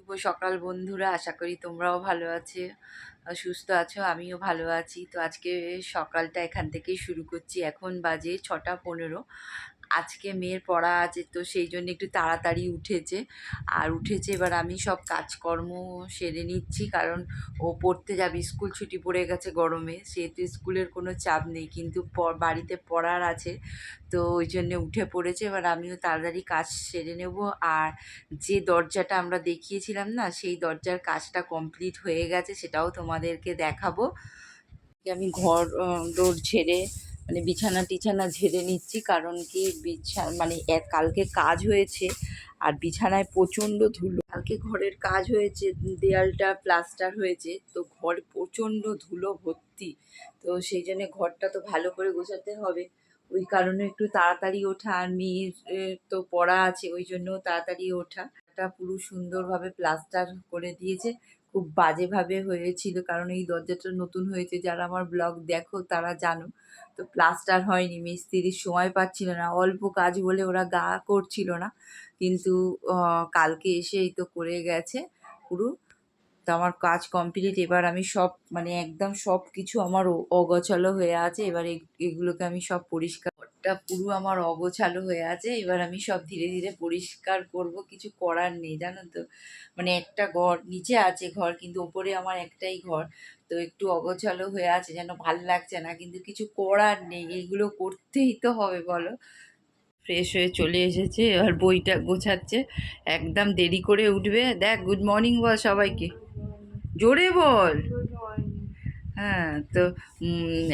শুভ সকাল বন্ধুরা, আশা করি তোমরাও ভালো আছো, সুস্থ আছো। আমিও ভালো আছি। তো আজকে সকালটা এখান থেকেই শুরু করছি। এখন বাজে 6টা 15। আজকে মেয়ের পড়া আছে, তো সেই জন্য একটু তাড়াতাড়ি উঠেছে। এবার আমি সব কাজকর্ম সেরে নিচ্ছি, কারণ ও পড়তে যাবে। স্কুল ছুটি পড়ে গেছে গরমে, সেহেতু স্কুলের কোনো চাপ নেই, কিন্তু বাড়িতে পড়ার আছে, তো ওই জন্যে উঠে পড়েছে। এবার আমিও তাড়াতাড়ি কাজ সেরে নেব। আর যে দরজাটা আমরা দেখিয়েছিলাম না, সেই দরজার কাজটা কমপ্লিট হয়ে গেছে, সেটাও তোমাদেরকে দেখাবো। আমি ঘর দোর ঝেড়ে মানে বিছানা টিছানা ঝেড়ে নিচ্ছি, কারণ কি মানে কালকে কাজ হয়েছে আর বিছানায় প্রচণ্ড ধুলো। কালকে ঘরের কাজ হয়েছে, দেয়ালটা প্লাস্টার হয়েছে, তো ঘর প্রচণ্ড ধুলো ভর্তি। তো সেই জন্য ঘরটা তো ভালো করে গোছাতে হবে, ওই কারণে একটু তাড়াতাড়ি ওঠা। আর মেয়ের তো পড়া আছে, ওই জন্য তাড়াতাড়ি ওঠা। এটা পুরো সুন্দরভাবে প্লাস্টার করে দিয়েছে। খুব বাজেভাবে হয়েছিল, কারণ এই দরজাটা নতুন হয়েছে, যারা আমার ব্লগ দেখো তারা জানো। তো প্লাস্টার হয়নি, মিস্ত্রির সময় পাচ্ছিল না, অল্প কাজ বলে ওরা গা করছিল না, কিন্তু কালকে এসে এই তো করে গেছে পুরো। তো আমার কাজ কমপ্লিট। এবার আমি সব মানে একদম সব কিছু আমার অগোছালো হয়ে আছে। এবার এগুলোকে আমি সব পরিষ্কার, ঘরটা পুরো আমার অগোছালো হয়ে আছে। এবার আমি সব ধীরে ধীরে পরিষ্কার করব, কিছু করার নেই জানো তো। মানে একটা ঘর, নিচে আছে ঘর, কিন্তু ওপরে আমার একটাই ঘর, তো একটু অগোছালো হয়ে আছে, যেন ভাল লাগছে না, কিন্তু কিছু করার নেই, এগুলো করতেই তো হবে বলো। ফ্রেশ হয়ে চলে এসেছে, এবার বইটা গোছাচ্ছে। একদম দেরি করে উঠবে। দেখ, গুড মর্নিং বল সবাইকে, জোরে বল। হ্যাঁ, তো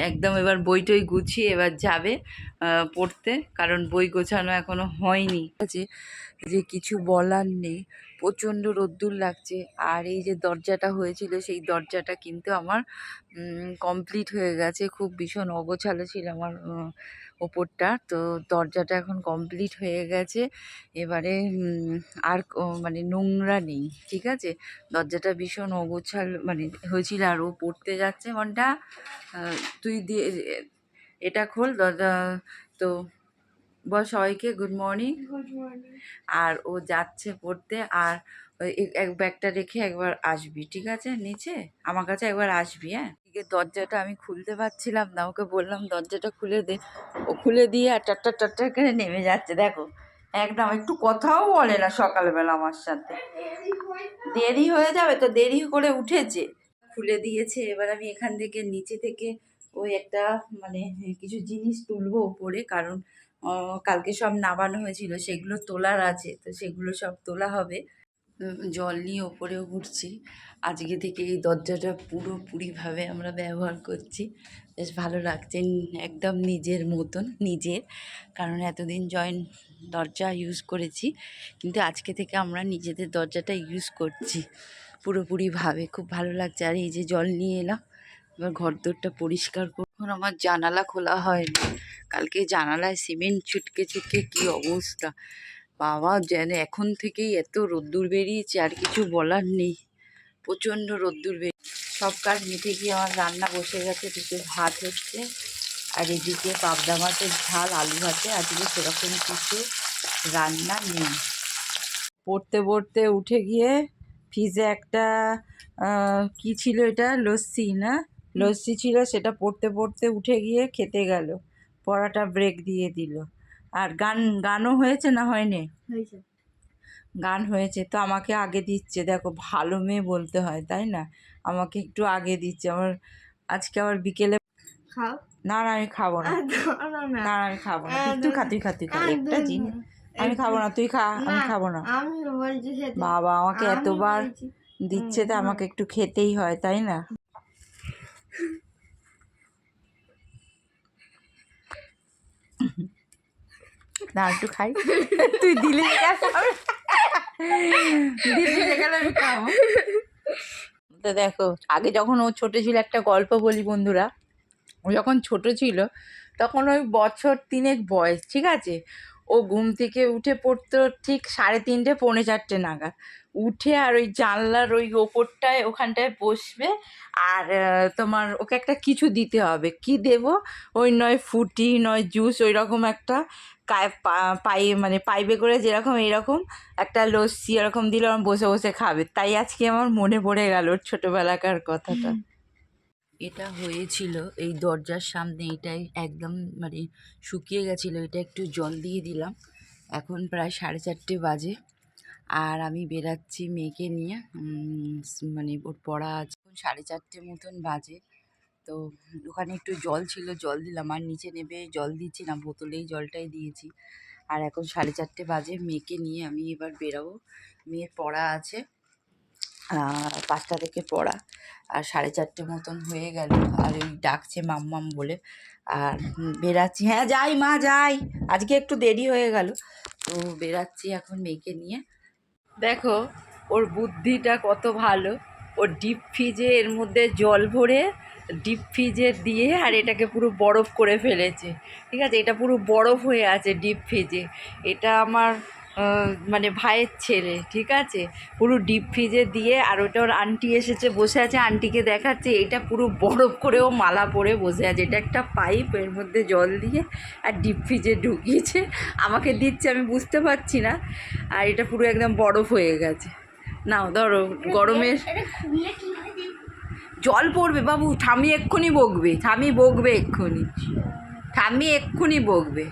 একদম এবার বইটই গুছিয়ে এবার যাবে পড়তে, কারণ বই গোছানো এখনো হয়নি। আছে যে কিছু বলার নেই, প্রচণ্ড রোদ্দুর লাগছে। আর এই যে দরজাটা হয়েছিল, সেই দরজাটা কিন্তু আমার কমপ্লিট হয়ে গেছে। খুব ভীষণ অগোছালো ছিল আমার ওপরটা, তো দরজাটা এখন কমপ্লিট হয়ে গেছে। এবারে আর মানে নোংরা নেই, ঠিক আছে। দরজাটা ভীষণ অগোছালো মানে হয়েছিল। আর ও পড়তে যাচ্ছে, মনটা তুই দিয়ে এটা খোল দরজা। তো বল সবাইকে গুড মর্নিং। আর ও যাচ্ছে পড়তে। আর এক ব্যাগটা রেখে একবার আসবি, ঠিক আছে, নিচে আমার কাছে একবার আসবি। হ্যাঁ, এদিকে দরজাটা আমি খুলতে পারছিলাম না, ওকে বললাম দরজাটা খুলে দে, ও খুলে দিয়ে আর টাট্টা টাট্টা করে নেমে যাচ্ছে। দেখো, একদম একটু কথাও বলে না সকালবেলা আমার সাথে। দেরি হয়ে যাবে তো, দেরি করে উঠেছে, খুলে দিয়েছে। এবার আমি এখান থেকে নিচে থেকে ওই একটা মানে কিছু জিনিস তুলবো উপরে, কারণ কালকে সব নামানো হয়েছিল, সেগুলো তোলার আছে, তো সেগুলো সব তোলা হবে। জল নিয়ে ওপরেও উঠছি। আজকে থেকে এই দরজাটা পুরোপুরিভাবে আমরা ব্যবহার করছি, বেশ ভালো লাগছে, একদম নিজের মতন নিজের। কারণ এতদিন জয়েন্ট দরজা ইউজ করেছি, কিন্তু আজকে থেকে আমরা নিজেদের দরজাটা ইউজ করছি পুরোপুরিভাবে। খুব ভালো লাগছে। আর এই যে জল নিয়ে এলাম, এবার ঘরদোরটা পরিষ্কার করব। এখন আমার জানালা খোলা হয়নি, কালকে জানালায় সিমেন্ট ছুটকে ছুটকে কী অবস্থা বাবা, যেন এখন থেকেই এত রোদ্দুর বেরিয়েছে, আর কিছু বলার নেই, প্রচণ্ড রোদ্দুর বেরিয়ে। সব কাজ মিটে গিয়ে আমার রান্না বসে গেছে, দুটো ভাত হচ্ছে, আর এদিকে পাবদা মাছের ঝাল, আলু ভাতে। আজকে সেরকম কিছু রান্না নেই। পড়তে পড়তে উঠে গিয়ে ফ্রিজে একটা কি ছিল এটা, লস্যি না, লস্যি ছিল, সেটা পড়তে পড়তে উঠে গিয়ে খেতে গেল, পড়াটা ব্রেক দিয়ে দিল। আর গানও হয়েছে না হয়নি? গান হয়েছে, তো আমাকে আগে দিচ্ছে। দেখো, ভালো মেয়ে বলতে হয় তাই না, আমাকে একটু আগে দিচ্ছে। আমার আজকে আবার বিকেলে খাও না, না আমি খাবো না, না আমি খাবো না, তুই খা, তুই খা, তুই খা, একটা জিনিস আমি খাবো না, তুই খা, আমি খাবো না। বাবা আমাকে এতবার দিচ্ছে, তো আমাকে একটু খেতেই হয় তাই না। না একটু খাই, তুই দিলে আমি খাবো। তো দেখো, আগে যখন ও ছোট ছিল, একটা গল্প বলি বন্ধুরা। ও যখন ছোট ছিল, তখন ওই বছর 3 বয়স, ঠিক আছে। ও ঘুম থেকে উঠে পড়তো ঠিক 3:30 পৌনে 4টে নাগাদ। উঠে আর ওই জানলার ওই ওপরটায় ওখানটায় বসবে। আর তোমার ওকে একটা কিছু দিতে হবে, কি দেব, ওই নয় ফুটি নয় জুস, ওই রকম একটা মানে পাইপে করে যেরকম এইরকম একটা লস্যি এরকম দিলে আমার বসে বসে খাবে। তাই আজকে আমার মনে পড়ে গেল ওর ছোটোবেলাকার কথাটা। এটা হয়েছিল এই দরজার সামনে, এটাই একদম মানে শুকিয়ে গেছিলো, এটা একটু জল দিয়ে দিলাম। এখন প্রায় 4:30 বাজে আর আমি বেরাচ্ছি মেয়েকে নিয়ে, মানে ওর পড়া আছে। এখন 4:30 মতন বাজে, তো ওখানে একটু জল ছিল, জল দিলাম, আর নিচে নেবে জল দিচ্ছি না, বোতলেই জলটাই দিয়েছি। আর এখন 4:30 বাজে, মেয়েকে নিয়ে আমি এবার বেরাবো। মেয়ের পড়া আছে 5টা থেকে পড়া, আর 4:30 মতন হয়ে গেল, আর ওই ডাকছে মাম্মাম বলে। আর বেরাচ্ছি, হ্যাঁ যাই মা যাই, আজকে একটু দেরি হয়ে গেল, তো বেরাচ্ছি এখন মেয়েকে নিয়ে। দেখো ওর বুদ্ধিটা কত ভালো, ওর ডিপ ফ্রিজে এর মধ্যে জল ভরে ডিপ ফ্রিজে দিয়ে আর এটাকে পুরো বরফ করে ফেলেছে। ঠিক আছে, এটা পুরো বরফ হয়ে আছে ডিপ ফ্রিজে। এটা আমার মানে ভাইয়ের ছেলে, ঠিক আছে, পুরো ডিপ ফ্রিজে দিয়ে, আর ওটা ওর আন্টি এসেছে বসে আছে, আন্টিকে দেখাচ্ছে, এটা পুরো বরফ করেও মালা পরে বসে আছে। এটা একটা পাইপ, এর মধ্যে জল দিয়ে আর ডিপ ফ্রিজে ঢুকিয়েছে, আমাকে দিচ্ছে, আমি বুঝতে পারছি না। আর এটা পুরো একদম বরফ হয়ে গেছে। নাও ধরো, গরমের জল পড়বে বাবু, ঠামি এক্ষুনি বকবে, ঠামি বকবে এক্ষুনি, ঠামি এক্ষুনি বকবে।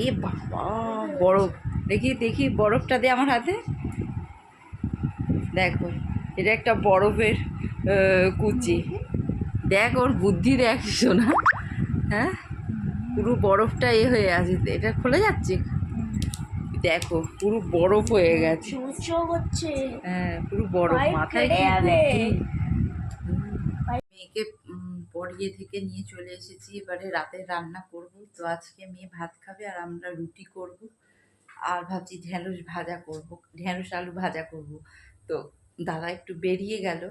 এ বাবা, বরফ, দেখি দেখি বরফটা দে আমার হাতে। দেখো এটা একটা বরফের কুচি, দেখ ওর বুদ্ধি দেখ শোনা। হ্যাঁ, পুরো বরফটা হয়ে আছে, এটা খোলা যাচ্ছে, দেখো পুরো বরফ হয়ে গেছে। হ্যাঁ পুরো বরফ, মাথায় কি বুদ্ধি। মেয়েকে পড়িয়ে থেকে নিয়ে চলে এসেছি, এবারে রাতে রান্না করব। তো আজকে মেয়ে ভাত খাবে আর আমরা রুটি করব, আর ভাবছি ঢ্যাঁড়স ভাজা করব, ঢ্যাঁড়স আলু ভাজা করব। তো দাদা একটু বেরিয়ে গেল,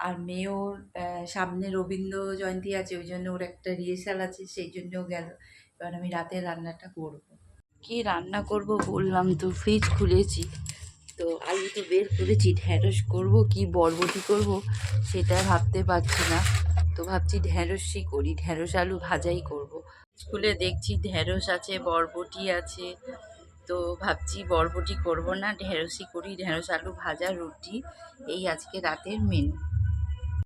আর মেয়েও সামনে রবীন্দ্র জয়ন্তী আছে, ওই জন্য ওর একটা রিহার্সাল আছে, সেই জন্যও গেল। এবার আমি রাতের রান্নাটা করব। কি রান্না করব বললাম তো, ফ্রিজ খুলেছি, তো আলু তো বের করেছি, ঢ্যাঁড়স করব কি বরবটি করব সেটা ভাবতে পারছি না। তো ভাবছি ঢ্যাঁড়সই করি, ঢ্যাঁড়স আলু ভাজাই করব। স্কুলে দেখছি ঢ্যাঁড়স আছে, বরবটি আছে, তো ভাবছি বরবটি করব না, ঢ্যাঁড়সই করি, ঢ্যাঁড়স আলু ভাজা, রুটি, এই আজকে রাতের মেনু।